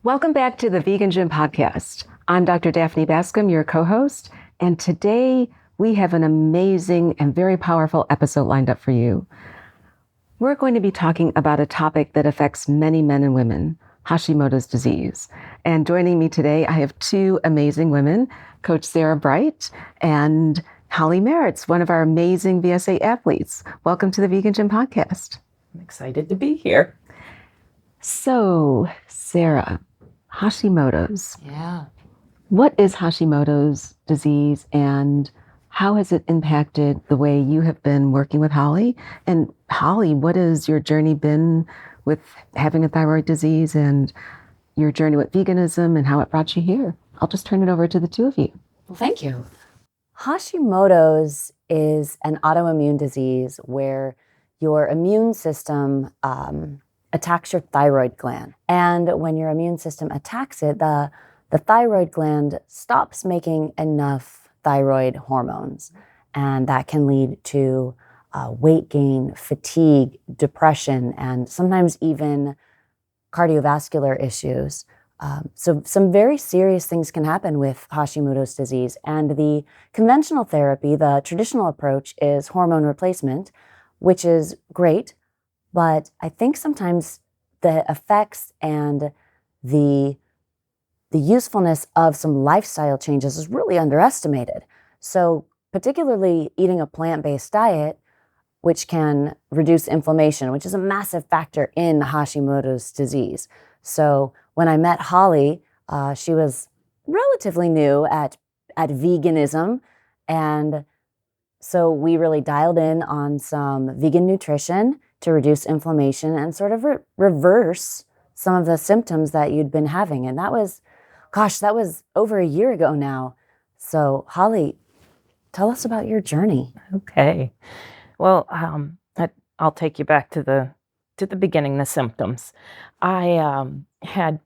Welcome back to the Vegan Gym Podcast. I'm Dr. Daphne Bascom, your co-host, and today we have an amazing and very powerful episode lined up for you. We're going to be talking about a topic that affects many men and women, Hashimoto's disease. And joining me today, I have two amazing women, Coach Sarah Bright and Holly Merritz, one of our amazing VSA athletes. Welcome to the Vegan Gym Podcast. I'm excited to be here. So, Sarah, Hashimoto's. Yeah. What is Hashimoto's disease and how has it impacted the way you have been working with Holly? And Holly, what has your journey been with having a thyroid disease and your journey with veganism and how it brought you here? I'll just turn it over to the two of you. Well, thank you. Hashimoto's is an autoimmune disease where your immune system attacks your thyroid gland. And when your immune system attacks it, the thyroid gland stops making enough thyroid hormones. And that can lead to weight gain, fatigue, depression, and sometimes even cardiovascular issues. So some very serious things can happen with Hashimoto's disease. And the conventional therapy, the traditional approach, is hormone replacement, which is great. But I think sometimes the effects and the usefulness of some lifestyle changes is really underestimated. So particularly eating a plant-based diet, which can reduce inflammation, which is a massive factor in Hashimoto's disease. So when I met Holly, she was relatively new at veganism. And so we really dialed in on some vegan nutrition to reduce inflammation and sort of reverse some of the symptoms that you'd been having. And that was over a year ago now. So Holly, tell us about your journey. Okay. Well, I'll take you back to the beginning, the symptoms. I had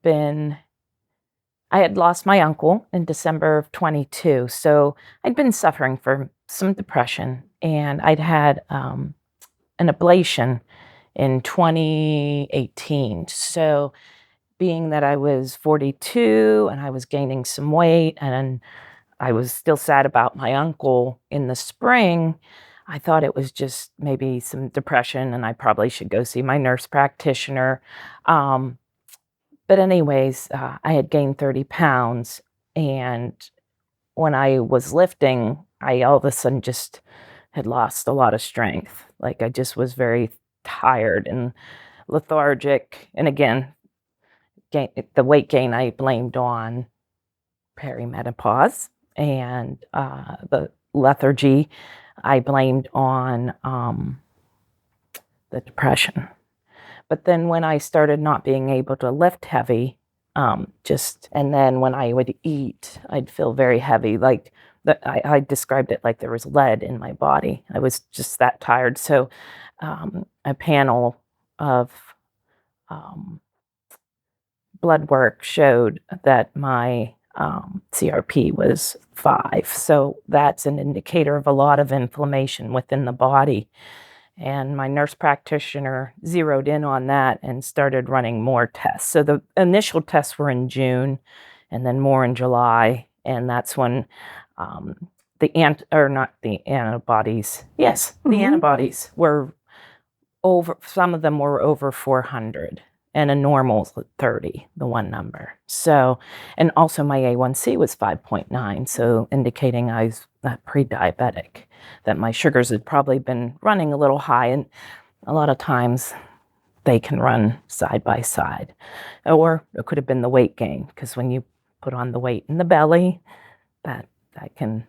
lost my uncle in December of 22. So I'd been suffering from some depression, and I'd had an ablation in 2018. So being that I was 42 and I was gaining some weight and I was still sad about my uncle in the spring, I thought it was just maybe some depression and I probably should go see my nurse practitioner. But anyways, I had gained 30 pounds, and when I was lifting, I all of a sudden just had lost a lot of strength. Like I just was very tired and lethargic. And again, the weight gain I blamed on perimenopause, and the lethargy I blamed on the depression. But then when I started not being able to lift heavy, and then when I would eat, I'd feel very heavy. Like I described it like there was lead in my body. I was just that tired. So a panel of blood work showed that my CRP was 5. So that's an indicator of a lot of inflammation within the body. And my nurse practitioner zeroed in on that and started running more tests. So the initial tests were in June and then more in July. And that's when the antibodies were over, some of them were over 400. And a normal 30, the one number. So, and also my A1C was 5.9, so indicating I was pre-diabetic, that my sugars had probably been running a little high, and a lot of times they can run side by side. Or it could have been the weight gain, because when you put on the weight in the belly, that can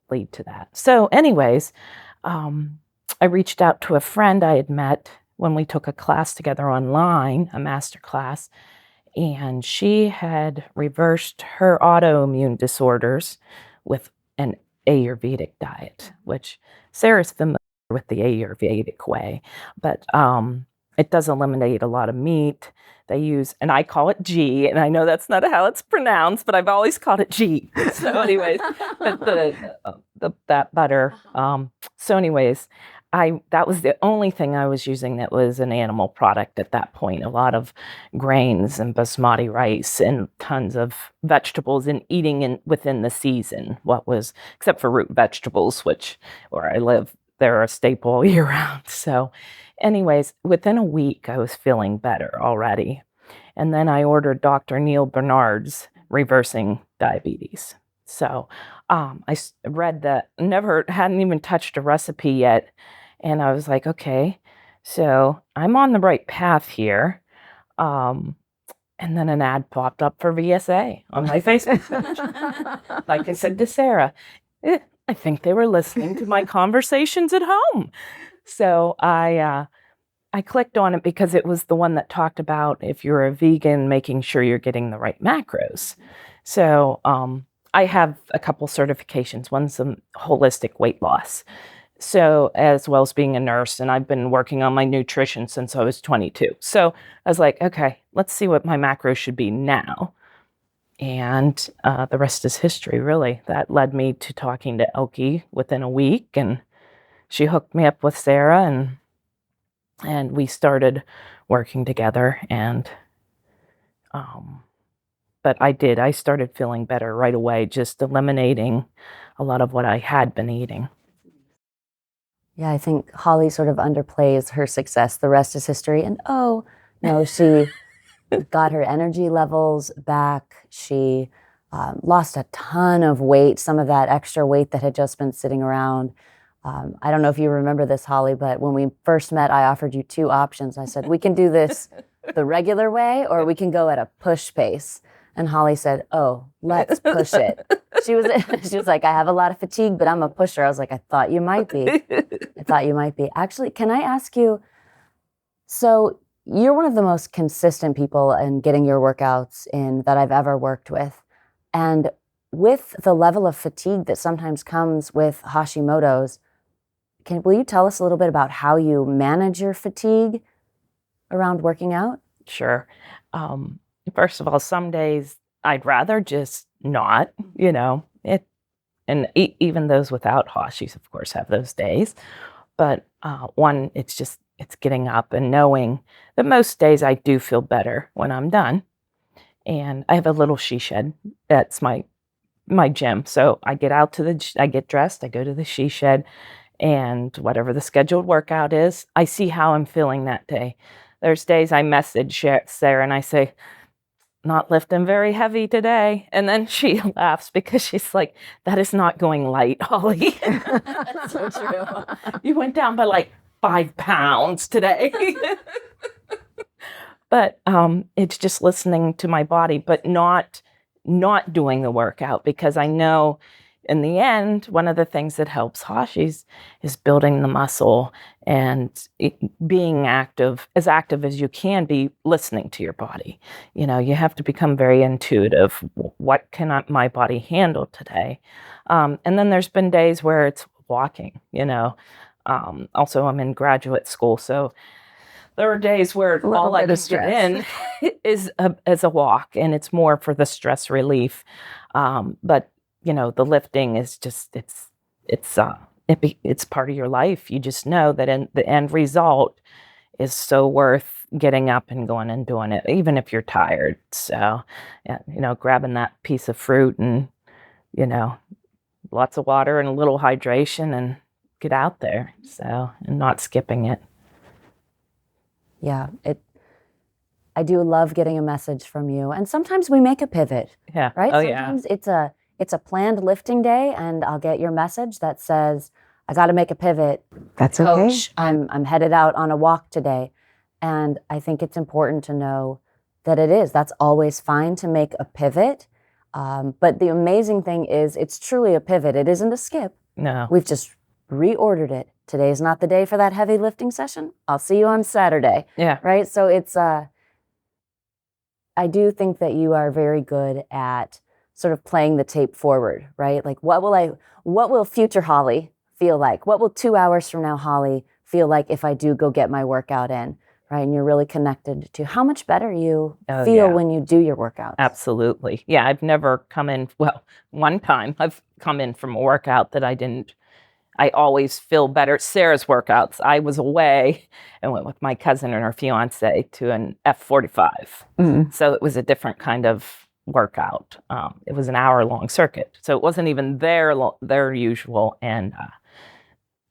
lead to that. So anyways, I reached out to a friend I had met when we took a class together online, a master class, and she had reversed her autoimmune disorders with an Ayurvedic diet, which Sarah's familiar with the Ayurvedic way, but it does eliminate a lot of meat. They use, and I call it ghee, and I know that's not how it's pronounced, but I've always called it ghee. So anyways, but that butter. So anyways, that was the only thing I was using that was an animal product at that point. A lot of grains and basmati rice and tons of vegetables and eating within the season. Except for root vegetables, which where I live, they're a staple all year round. So anyways, within a week, I was feeling better already. And then I ordered Dr. Neil Bernard's Reversing Diabetes. So I read that, hadn't even touched a recipe yet. And I was like, okay, so I'm on the right path here. And then an ad popped up for VSA on my Facebook page. Like I said to Sarah, I think they were listening to my conversations at home. So I clicked on it because it was the one that talked about if you're a vegan, making sure you're getting the right macros. So I have a couple certifications. One's a holistic weight loss. So as well as being a nurse, and I've been working on my nutrition since I was 22. So I was like, okay, let's see what my macros should be now. And the rest is history, really. That led me to talking to Elke within a week, and she hooked me up with Sarah, and we started working together. And but I started feeling better right away, just eliminating a lot of what I had been eating. Yeah, I think Holly sort of underplays her success. The rest is history. And oh, no, she got her energy levels back. She lost a ton of weight, some of that extra weight that had just been sitting around. I don't know if you remember this, Holly, but when we first met, I offered you two options. I said, we can do this the regular way, or we can go at a push pace. And Holly said, oh, let's push it. She was like, I have a lot of fatigue, but I'm a pusher. I was like, I thought you might be. Actually, can I ask you, so you're one of the most consistent people in getting your workouts in that I've ever worked with. And with the level of fatigue that sometimes comes with Hashimoto's, will you tell us a little bit about how you manage your fatigue around working out? Sure. First of all, some days I'd rather just not, even those without Hashis, of course, have those days. But it's getting up and knowing that most days I do feel better when I'm done. And I have a little she shed. That's my gym. So I get I get dressed, I go to the she shed, and whatever the scheduled workout is, I see how I'm feeling that day. There's days I message Sarah and I say, not lifting very heavy today. And then she laughs because she's like, that is not going light, Holly. That's so true. You went down by like 5 pounds today. But it's just listening to my body, but not doing the workout, because I know in the end, one of the things that helps Hashis is building the muscle and being as active as you can be, listening to your body. You have to become very intuitive. What can my body handle today? And then there's been days where it's walking, Also, I'm in graduate school, so there are days where all I can get in is a walk, and it's more for the stress relief. But the lifting is just it's part of your life. You just know that the end result is so worth getting up and going and doing it, even if you're tired. So, grabbing that piece of fruit and lots of water and a little hydration and get out there. So, and not skipping it. Yeah, I do love getting a message from you. And sometimes we make a pivot. Yeah. Right? Oh, sometimes it's a planned lifting day, and I'll get your message that says, I got to make a pivot. That's Coach, okay. I'm headed out on a walk today. And I think it's important to know that that's always fine to make a pivot. But the amazing thing is it's truly a pivot. It isn't a skip. No. We've just reordered it. Today's not the day for that heavy lifting session. I'll see you on Saturday. Yeah. Right? So it's, I do think that you are very good at sort of playing the tape forward, right? Like what will future Holly feel like? What will 2 hours from now Holly feel like if I do go get my workout in, right? And you're really connected to how much better you feel when you do your workouts. Absolutely. Yeah, I've never come in, one time I've come in from a workout that I I always feel better. Sarah's workouts, I was away and went with my cousin and her fiance to an F45. So it was a different kind of workout. It was an hour-long circuit. So it wasn't even their usual. And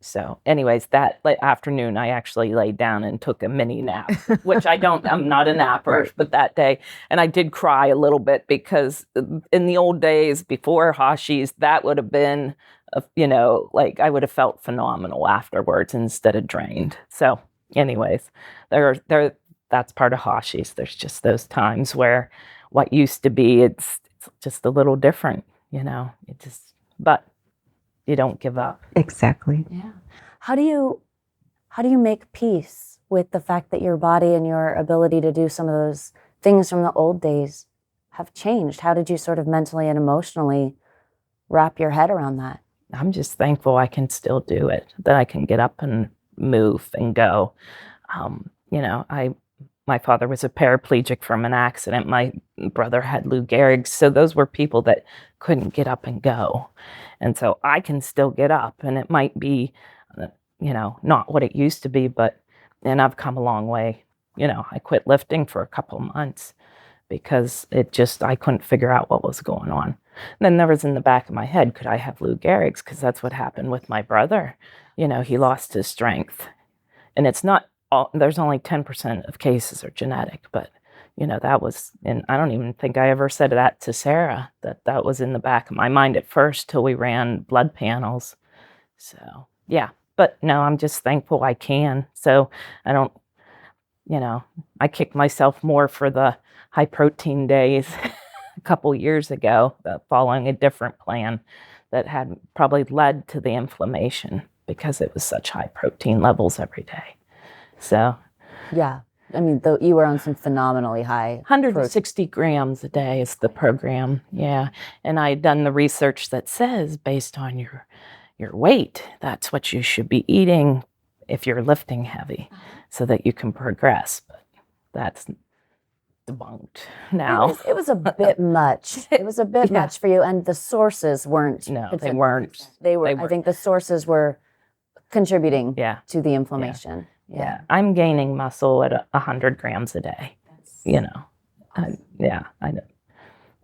so anyways, that afternoon, I actually laid down and took a mini nap, which I'm not a napper, but that day. And I did cry a little bit because in the old days before Hashi's, that would have been, I would have felt phenomenal afterwards instead of drained. So anyways, that's part of Hashi's. There's just those times where what used to be, it's just a little different, but you don't give up. Exactly. Yeah. How do you make peace with the fact that your body and your ability to do some of those things from the old days have changed? How did you sort of mentally and emotionally wrap your head around that? I'm just thankful I can still do it, that I can get up and move and go. My father was a paraplegic from an accident. My brother had Lou Gehrig's. So those were people that couldn't get up and go. And so I can still get up, and it might be, not what it used to be, and I've come a long way. I quit lifting for a couple months because I couldn't figure out what was going on. And then there was in the back of my head, could I have Lou Gehrig's? Because that's what happened with my brother. He lost his strength. And it's not, there's only 10% of cases are genetic, but that was, and I don't even think I ever said that to Sarah, that was in the back of my mind at first till we ran blood panels. So, yeah, but no, I'm just thankful I can. So I don't, I kicked myself more for the high protein days a couple years ago, following a different plan that had probably led to the inflammation because it was such high protein levels every day. So, yeah. I mean, you were on some phenomenally high. 160 grams a day is the program. Yeah. And I had done the research that says based on your weight, that's what you should be eating if you're lifting heavy so that you can progress. But that's debunked now. It was a bit much. It was a bit much for you. And the sources weren't. No, they weren't. They were. I think the sources were contributing to the inflammation. Yeah. I'm gaining muscle at 100 grams a day. I know.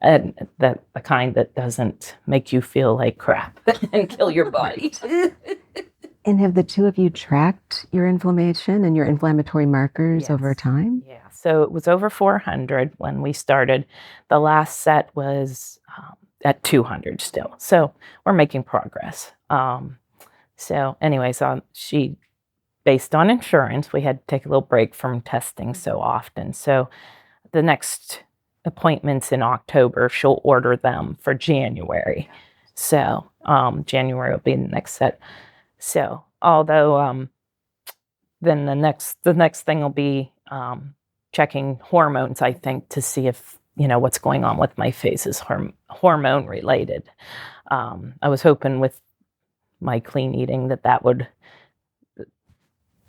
And the kind that doesn't make you feel like crap and kill your body. And have the two of you tracked your inflammation and your inflammatory markers over time? Yeah. So it was over 400 when we started. The last set was at 200 still. So we're making progress. So anyways, she, based on insurance, we had to take a little break from testing so often. So the next appointments in October, she'll order them for January. So January will be the next set. So although then the next thing will be checking hormones, I think, to see if what's going on with my face is hormone related. I was hoping with my clean eating that would.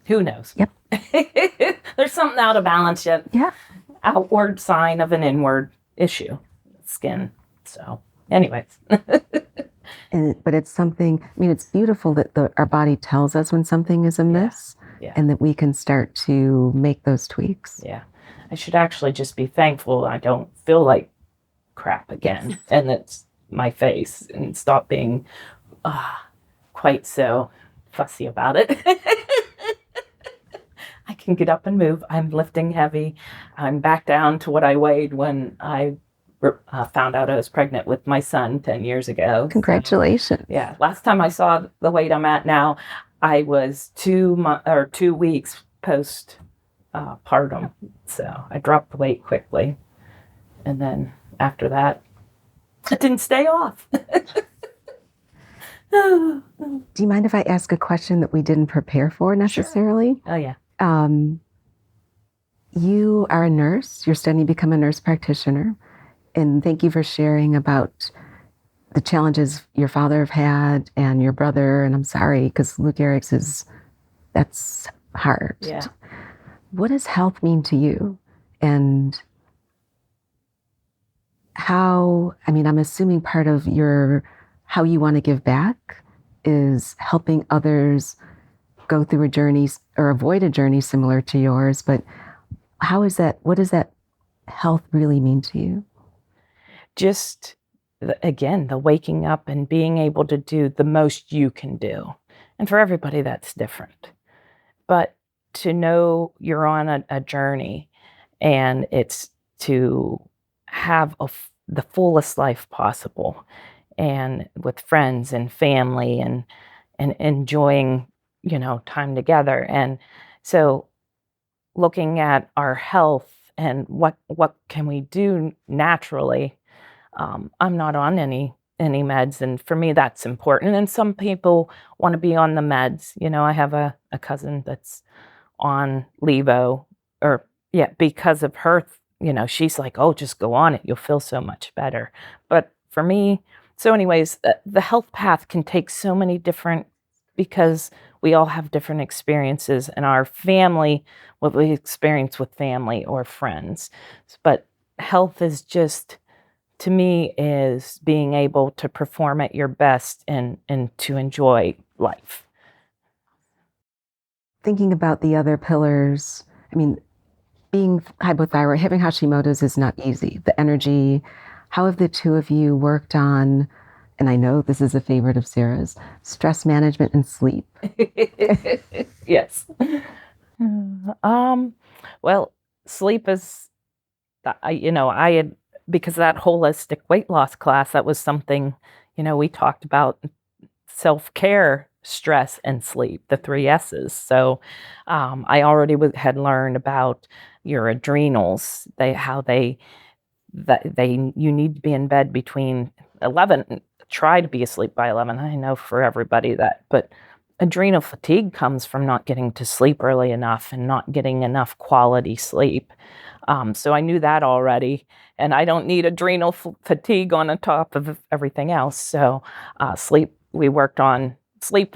Who knows? Yep. There's something out of balance yet. Yeah. Outward sign of an inward issue, skin. So, anyways. But it's something, it's beautiful that our body tells us when something is amiss and that we can start to make those tweaks. Yeah. I should actually just be thankful I don't feel like crap again and that's my face and stop being quite so fussy about it. I can get up and move. I'm lifting heavy. I'm back down to what I weighed when I found out I was pregnant with my son 10 years ago. Congratulations. So, yeah. Last time I saw the weight I'm at now, I was 2 weeks post partum. So I dropped the weight quickly. And then after that, it didn't stay off. Do you mind if I ask a question that we didn't prepare for necessarily? Sure. Oh, yeah. You are a nurse. You're studying to become a nurse practitioner. And thank you for sharing about the challenges your father have had and your brother. And I'm sorry, because Lou Gehrig's that's hard. Yeah. What does health mean to you? And how, I'm assuming part of how you want to give back is helping others go through a journey or avoid a journey similar to yours. But what does that health really mean to you? Just, again, the waking up and being able to do the most you can do. And for everybody, that's different. But to know you're on a journey, and it's to have the fullest life possible, and with friends and family, and enjoying, time together. And so looking at our health and what can we do naturally. I'm not on any meds, and for me that's important. And some people want to be on the meds. I have a cousin that's on Levo, or because of her, she's like, oh, just go on it, you'll feel so much better. But for me, so anyways, the health path can take so many different, because we all have different experiences in our family, what we experience with family or friends. But health is just, to me, is being able to perform at your best and to enjoy life. Thinking about the other pillars, I mean, being hypothyroid, having Hashimoto's is not easy. The energy, how have the two of you worked on, and I know this is a favorite of Sarah's, stress management and sleep? Yes. Well, sleep is, I had, because that holistic weight loss class, that was something, we talked about self-care, stress, and sleep, the 3 S's. So I already had learned about your adrenals, you need to be in bed between 11, try to be asleep by 11. I know for everybody that, but adrenal fatigue comes from not getting to sleep early enough and not getting enough quality sleep. So I knew that already, and I don't need adrenal fatigue on the top of everything else. So sleep, we worked on. Sleep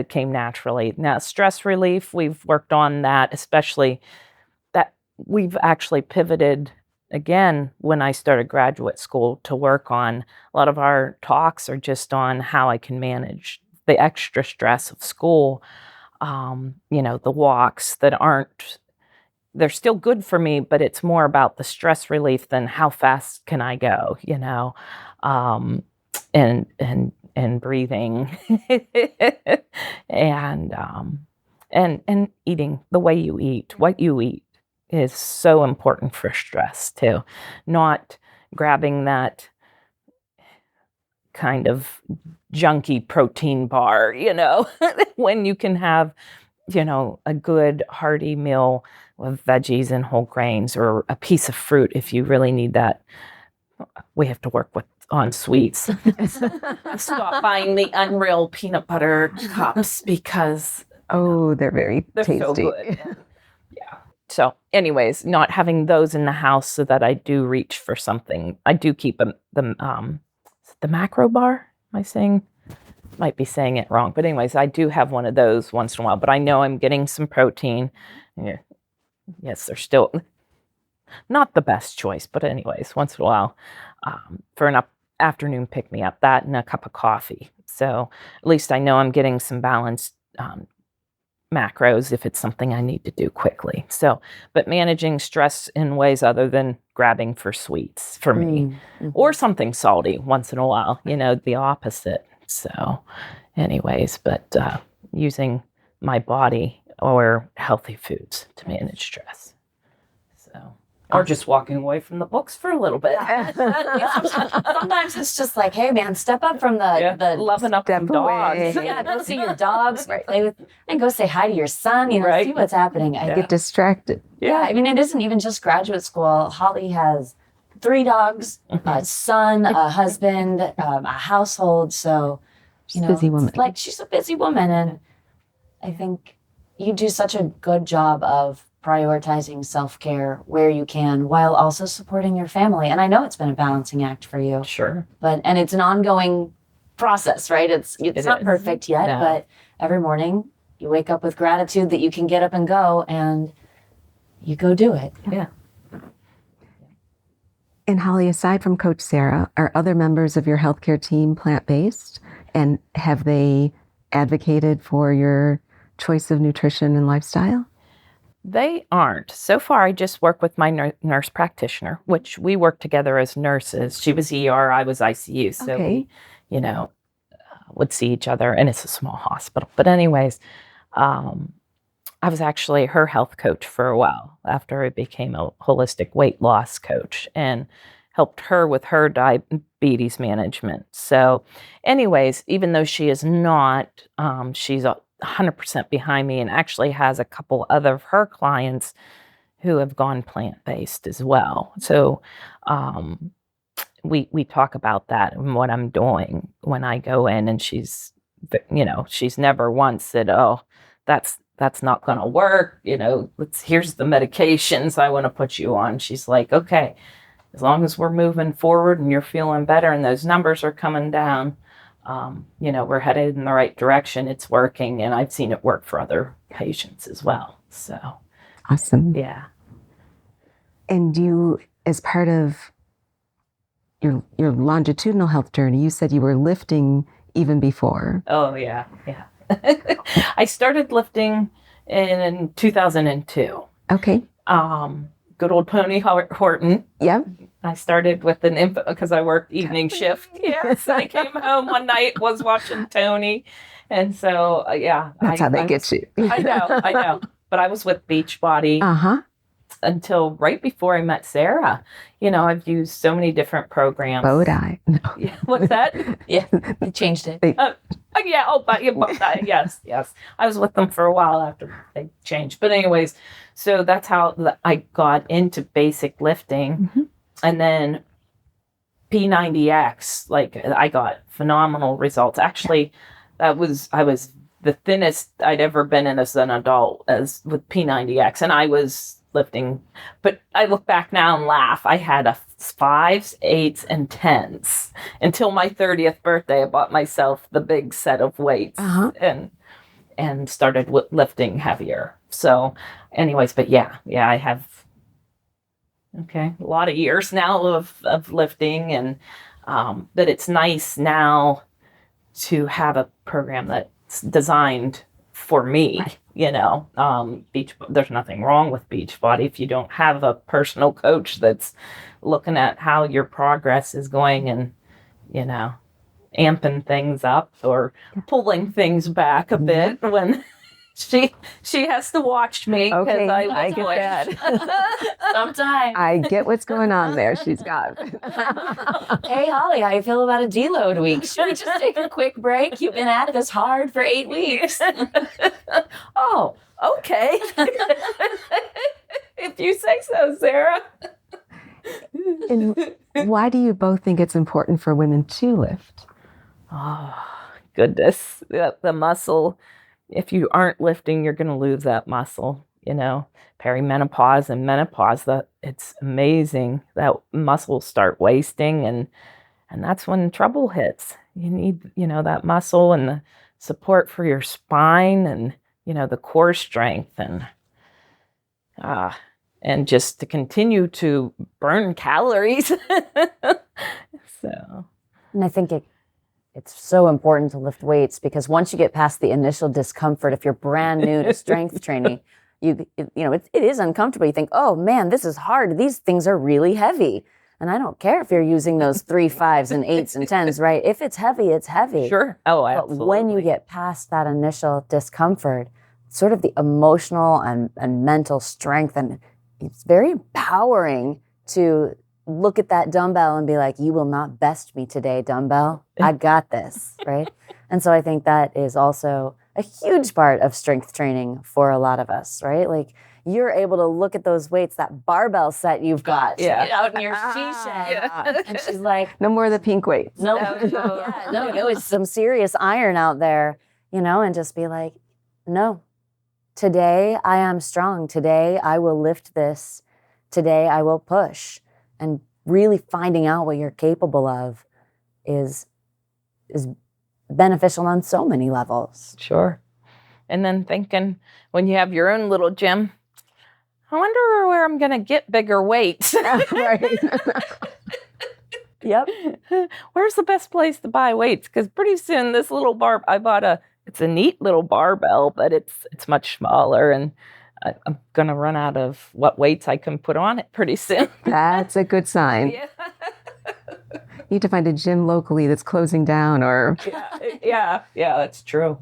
came naturally. Now, stress relief, we've worked on that, especially that we've actually pivoted again when I started graduate school to work on. A lot of our talks are just on how I can manage the extra stress of school. The walks that they're still good for me, but it's more about the stress relief than how fast can I go, and breathing and eating, the way you eat, what you eat is so important for stress too. Not grabbing that kind of junky protein bar, when you can have, a good hearty meal with veggies and whole grains, or a piece of fruit if you really need that. We have to work on sweets. Stop buying the Unreal peanut butter cups because they're very tasty. So good. Yeah. So anyways, not having those in the house so that I do reach for something. I do keep the macro bar. Am I saying? Might be saying it wrong, but anyways, I do have one of those once in a while. But I know I'm getting some protein. Yeah. Yes, they're still not the best choice, but anyways, once in a while, for an afternoon pick me up, that and a cup of coffee. So at least I know I'm getting some balanced macros if it's something I need to do quickly. So, but managing stress in ways other than grabbing for sweets for me, or something salty once in a while, the opposite. So anyways, but using my body or healthy foods to manage stress. So, or just walking away from the books for a little bit. Sometimes it's just like, hey man, step up from the loving up them dogs. Yeah, go see your dogs, play with, and go say hi to your son. See what's happening. I get distracted. Yeah, I mean, it isn't even just graduate school. Holly has 3 dogs, a son, a husband, a household. So, she's a busy woman. Like, she's a busy woman, and I think you do such a good job of prioritizing self-care where you can while also supporting your family. And I know it's been a balancing act for you. Sure. And it's an ongoing process, right? It's not perfect yet, but every morning you wake up with gratitude that you can get up and go, and you go do it. Yeah. And Holly, aside from Coach Sarah, are other members of your healthcare team plant-based? And have they advocated for your choice of nutrition and lifestyle? They aren't. So far, I just work with my nurse practitioner, which we work together as nurses. She was ER, I was ICU. So Okay. we, would see each other, and it's a small hospital. But anyways, I was actually her health coach for a while after I became a holistic weight loss coach and helped her with her diabetes management. So anyways, even though she is not, she's 100% behind me and actually has a couple other of her clients who have gone plant-based as well. So we talk about that and what I'm doing when I go in, and she's never once said, oh, that's not going to work. Here's the medications I want to put you on. She's like, okay, as long as we're moving forward and you're feeling better and those numbers are coming down, we're headed in the right direction. It's working. And I've seen it work for other patients as well. So. Awesome. Yeah. And you, as part of your longitudinal health journey, you said you were lifting even before. Oh, yeah. Yeah. I started lifting in 2002. Okay. Good old Pony Horton. Yep. I started with an infant because I worked evening shift. Yes. I came home one night, was watching Tony. And so, That's how they get you. I know. But I was with Beachbody until right before I met Sarah. I've used so many different programs. Bodhi. No. Yeah, what's that? Yeah, they changed it. Yes. I was with them for a while after they changed. But anyways, so that's how I got into basic lifting. Mm-hmm. And then P90X, I got phenomenal results. Actually, I was the thinnest I'd ever been in as an adult as with P90X. And I was lifting, but I look back now and laugh. I had a 5s, 8s, and 10s until my 30th birthday. I bought myself the big set of weights and started lifting heavier. So, anyways, but I have a lot of years now of lifting, and but it's nice now to have a program that's designed for me. Right. There's nothing wrong with Beachbody if you don't have a personal coach that's looking at how your progress is going and, amping things up or pulling things back a bit when she has to watch me because I get that. Sometimes. I get what's going on there. She's got. Hey, Holly, how you feel about a deload week? Should we just take a quick break? You've been at this hard for 8 weeks. Oh, okay. If you say so, Sarah. And why do you both think it's important for women to lift? Oh, goodness. The muscle. If you aren't lifting, you're going to lose that muscle. Perimenopause and menopause, it's amazing that muscles start wasting, and that's when trouble hits. You need, that muscle and the support for your spine and, the core strength and just to continue to burn calories. So. And I think it's so important to lift weights because once you get past the initial discomfort, if you're brand new to strength training, it is uncomfortable. You think, oh man, this is hard. These things are really heavy. And I don't care if you're using those 3, 5s, and 8s and 10s, right? If it's heavy, it's heavy. Sure. Oh, absolutely. But when you get past that initial discomfort, sort of the emotional and mental strength, and it's very empowering to look at that dumbbell and be like, you will not best me today, dumbbell. I got this, right? And so I think that is also a huge part of strength training for a lot of us, right? Like you're able to look at those weights, that barbell set you've got out in your she shed. And she's like, no more of the pink weights. No, it's some serious iron out there, and just be like, no, today I am strong. Today I will lift this. Today I will push. And really finding out what you're capable of is beneficial on so many levels. Sure. And then thinking when you have your own little gym, I wonder where I'm going to get bigger weights. Right. Yep. Where's the best place to buy weights? Because pretty soon this little bar, I bought it's a neat little barbell, but it's much smaller, and I'm gonna run out of what weights I can put on it pretty soon. That's a good sign. Yeah. You need to find a gym locally that's closing down or... Yeah, that's true.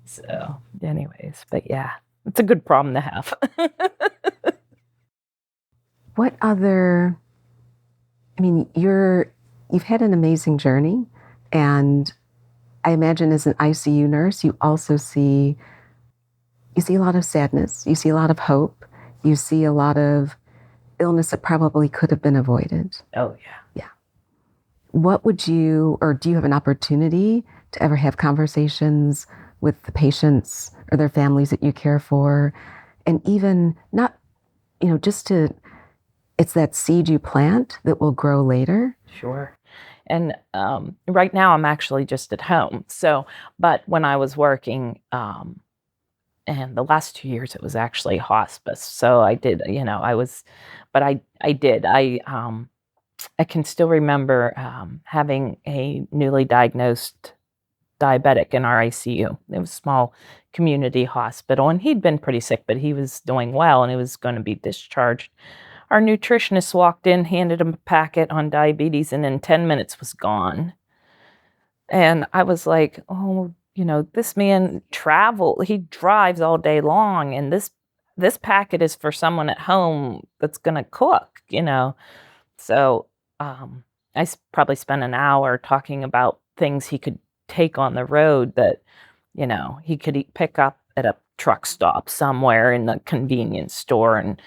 So, anyways, but yeah, it's a good problem to have. What other... I mean, you've had an amazing journey, and I imagine as an ICU nurse, you see a lot of sadness, you see a lot of hope, you see a lot of illness that probably could have been avoided. Oh, yeah. Yeah. What would you, or do you have an opportunity to ever have conversations with the patients or their families that you care for? And even not, it's that seed you plant that will grow later. Sure. And right now I'm actually just at home. But when I was working, and the last 2 years it was actually hospice. So I did, I can still remember having a newly diagnosed diabetic in our ICU. It was a small community hospital, and he'd been pretty sick, but he was doing well, and he was going to be discharged. Our nutritionist walked in, handed him a packet on diabetes, and in 10 minutes was gone. And I was like, oh, this man he drives all day long, and this packet is for someone at home that's going to cook, So I probably spent an hour talking about things he could take on the road that, he could pick up at a truck stop somewhere in the convenience store. And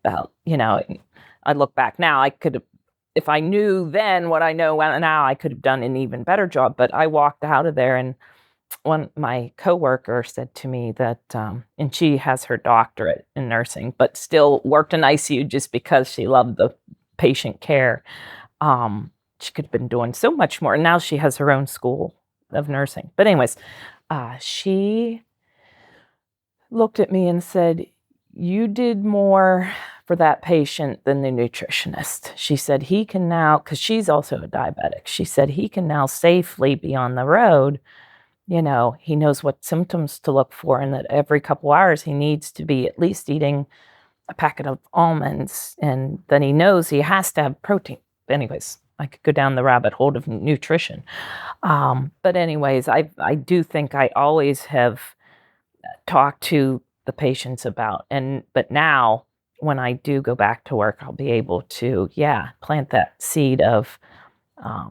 about, I look back now, I could have, if I knew then what I know now, I could have done an even better job. But I walked out of there, and my coworker said to me that, and she has her doctorate in nursing, but still worked in ICU just because she loved the patient care. She could have been doing so much more. And now she has her own school of nursing. But anyways, she looked at me and said, you did more for that patient than the nutritionist. She said he can now, because she's also a diabetic, she said he can now safely be on the road. He knows what symptoms to look for, and that every couple hours he needs to be at least eating a packet of almonds, and then he knows he has to have protein. Anyways, I could go down the rabbit hole of nutrition. But anyways, I do think I always have talked to the patients about, but now when I do go back to work, I'll be able to, plant that seed of, why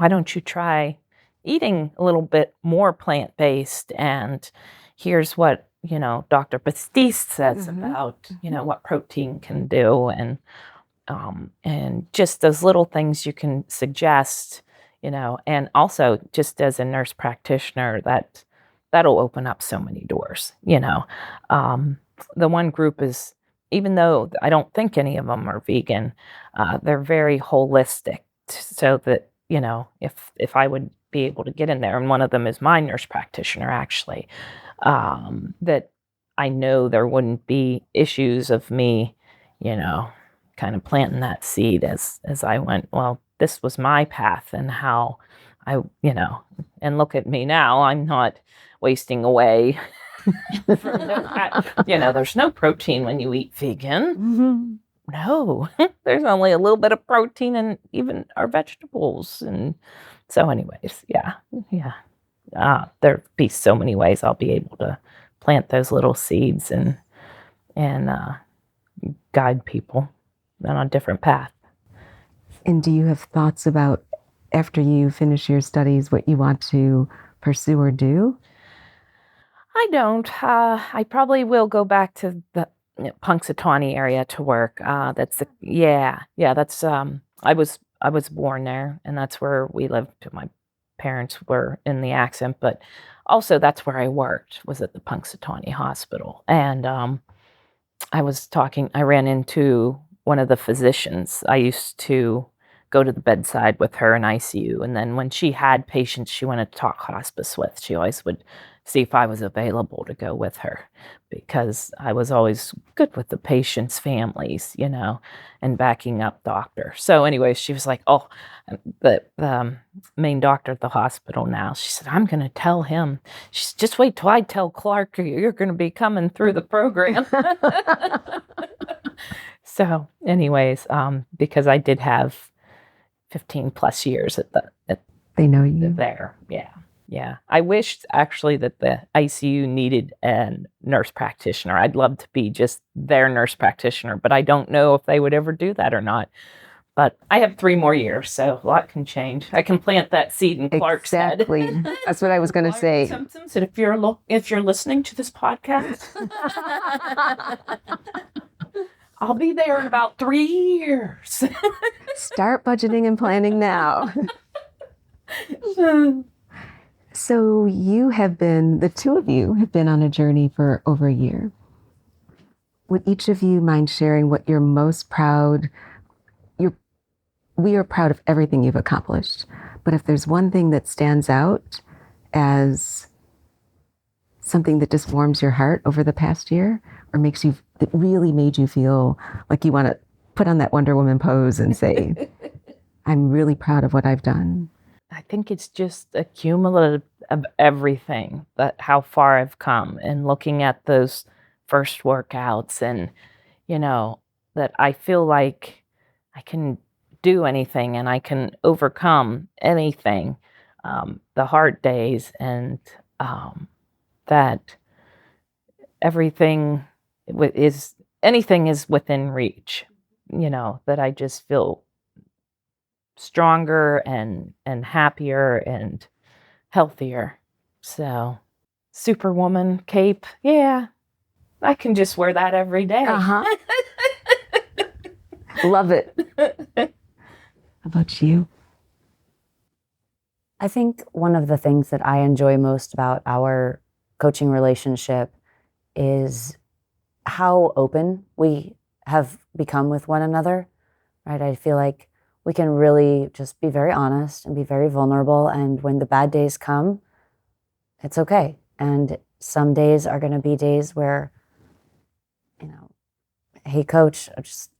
don't you try eating a little bit more plant-based? And here's what, Dr. Batiste says about, what protein can do. And just those little things you can suggest, and also just as a nurse practitioner, that'll open up so many doors. The one group is, even though I don't think any of them are vegan, they're very holistic, so that, if I would be able to get in there, and one of them is my nurse practitioner actually, that I know there wouldn't be issues of me, kind of planting that seed as I went, well, this was my path, and how I, and look at me now, I'm not wasting away. There's no protein when you eat vegan. Mm-hmm. No, there's only a little bit of protein in even our vegetables. And so anyways, there'll be so many ways I'll be able to plant those little seeds and guide people on a different path. And do you have thoughts about, after you finish your studies, what you want to pursue or do? I don't. I probably will go back to the Punxsutawney area to work. That's I was born there, and that's where we lived. My parents were in the accent, but also that's where I worked, was at the Punxsutawney Hospital. And I ran into one of the physicians. I used to go to the bedside with her in ICU, and then when she had patients she wanted to talk hospice with, she always would see if I was available to go with her, because I was always good with the patients' families, and backing up doctor. So anyway, she was like, oh, the main doctor at the hospital now, she said, I'm going to tell him. She said, just wait till I tell Clark you're going to be coming through the program. So anyways, because I did have 15 plus years at They know you. there. Yeah. Yeah. I wished actually that the ICU needed a nurse practitioner. I'd love to be just their nurse practitioner, but I don't know if they would ever do that or not. But I have 3 more years, so a lot can change. I can plant that seed in Clark's head. Exactly. That's what I was going to say. Symptoms, and if you're listening to this podcast, I'll be there in about 3 years. Start budgeting and planning now. So the two of you have been on a journey for over a year. Would each of you mind sharing what you're most proud? We are proud of everything you've accomplished, but if there's one thing that stands out as something that just warms your heart over the past year, or that really made you feel like you want to put on that Wonder Woman pose and say, I'm really proud of what I've done. I think it's just a cumulative of everything, that how far I've come, and looking at those first workouts, and, that I feel like I can do anything and I can overcome anything, the hard days, and that anything is within reach, that I just feel stronger and happier and healthier. So, Superwoman cape, yeah, I can just wear that every day. Love it. How about you? I think one of the things that I enjoy most about our coaching relationship is how open we have become with one another, right? I feel like we can really just be very honest and be very vulnerable. And when the bad days come, it's okay. And some days are going to be days where, hey, coach, it's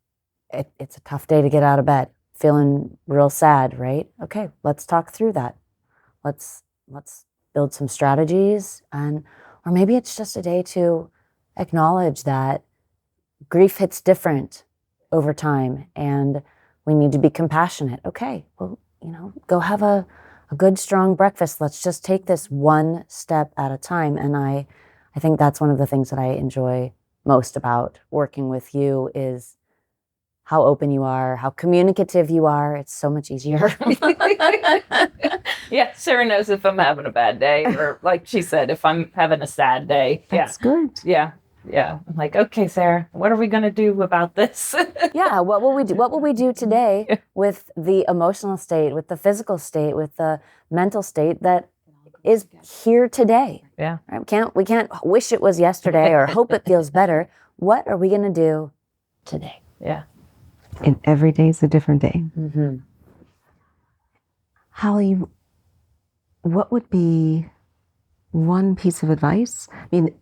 a tough day to get out of bed, feeling real sad, right? Okay, let's talk through that. Let's build some strategies, or maybe it's just a day to acknowledge that grief hits different over time and we need to be compassionate. Okay, well, go have a good, strong breakfast. Let's just take this one step at a time. And I think that's one of the things that I enjoy most about working with you is how open you are, how communicative you are. It's so much easier. Yeah, Sarah knows if I'm having a bad day, or like she said, if I'm having a sad day. That's good. Yeah. I'm like, okay, Sarah, what are we going to do about this? Yeah, what will we do? What will we do today with the emotional state, with the physical state, with the mental state that is here today? Yeah. Right? We can't wish it was yesterday or hope it feels better. What are we going to do today? Yeah. And every day is a different day. Mm-hmm. Holly, what would be one piece of advice? I mean,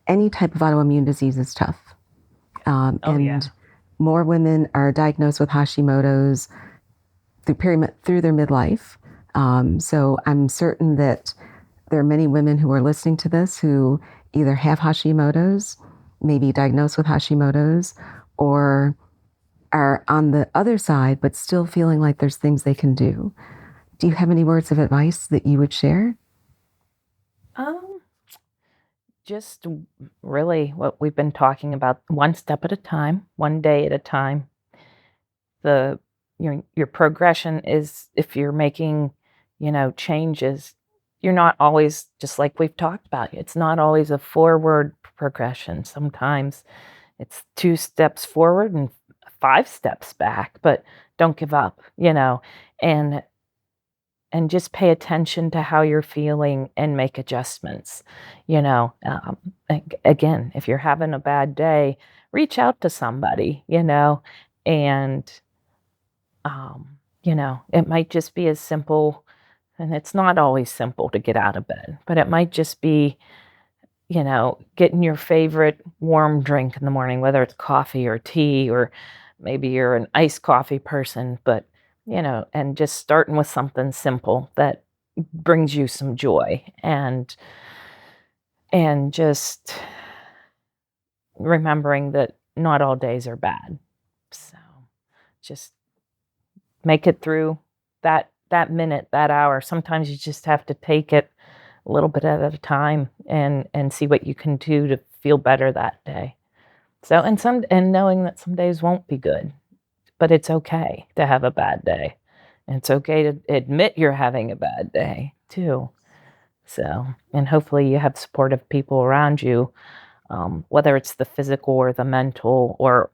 any type of autoimmune disease is tough. And more women are diagnosed with Hashimoto's through their midlife. So I'm certain that there are many women who are listening to this who either have Hashimoto's, maybe diagnosed with Hashimoto's, or are on the other side, but still feeling like there's things they can do. Do you have any words of advice that you would share? Just really what we've been talking about, one step at a time, one day at a time. Your progression is, if you're making, changes, you're not always, just like we've talked about, it's not always a forward progression. Sometimes it's 2 steps forward and 5 steps back, but don't give up, and just pay attention to how you're feeling and make adjustments. Again, if you're having a bad day, reach out to somebody, and, it might just be as simple And it's not always simple to get out of bed, but it might just be, getting your favorite warm drink in the morning, whether it's coffee or tea, or maybe you're an iced coffee person, but, and just starting with something simple that brings you some joy, and just remembering that not all days are bad. So just make it through that minute, that hour. Sometimes you just have to take it a little bit at a time and see what you can do to feel better that day. So and knowing that some days won't be good, but it's okay to have a bad day. And it's okay to admit you're having a bad day too. So, and hopefully you have supportive people around you, whether it's the physical or the mental or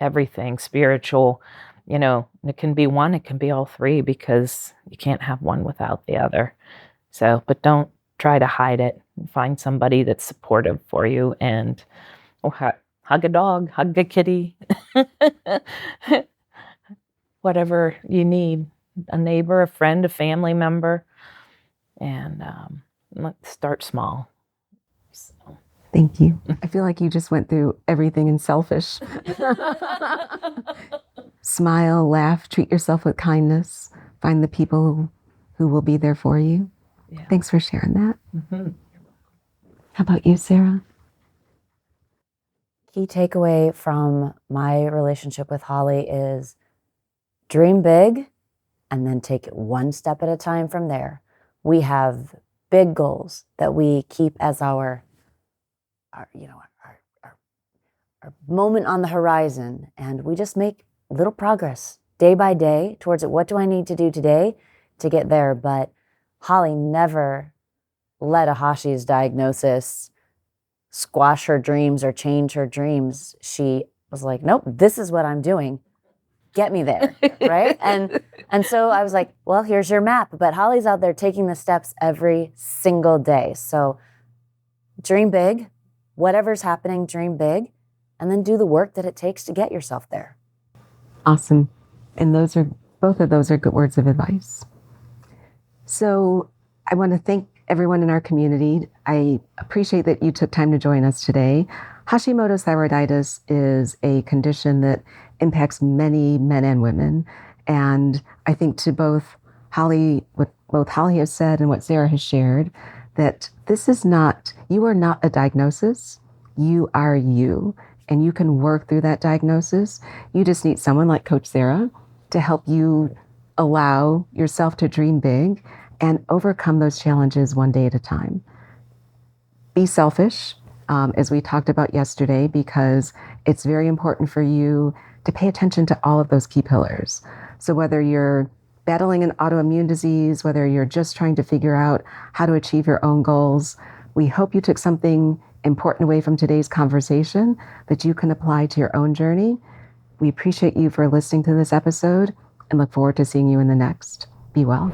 everything spiritual. It can be one, it can be all three, because you can't have one without the other. So, but don't try to hide it. Find somebody that's supportive for you, and hug a dog, hug a kitty, whatever you need, a neighbor, a friend, a family member, and let's start small. So. Thank you. I feel like you just went through everything in selfish. Smile, laugh, treat yourself with kindness, find the people who will be there for you. Yeah. Thanks for sharing that. Mm-hmm. How about you, Sarah? Key takeaway from my relationship with Holly is dream big and then take it one step at a time from there. We have big goals that we keep as our moment on the horizon, and we just make little progress day by day towards it. What do I need to do today to get there? But Holly never let a Hashi's diagnosis squash her dreams or change her dreams. She was like, nope, this is what I'm doing. Get me there, right? And so I was like, well, here's your map. But Holly's out there taking the steps every single day. So dream big, whatever's happening, dream big, and then do the work that it takes to get yourself there. Awesome. And both of those are good words of advice. So I want to thank everyone in our community. I appreciate that you took time to join us today. Hashimoto's thyroiditis is a condition that impacts many men and women. And I think to what both Holly has said and what Sarah has shared, that you are not a diagnosis, you are you. And you can work through that diagnosis. You just need someone like Coach Sarah to help you allow yourself to dream big and overcome those challenges one day at a time. Be selfish, as we talked about yesterday, because it's very important for you to pay attention to all of those key pillars. So whether you're battling an autoimmune disease, whether you're just trying to figure out how to achieve your own goals, we hope you took something important away from today's conversation that you can apply to your own journey. We appreciate you for listening to this episode and look forward to seeing you in the next. Be well.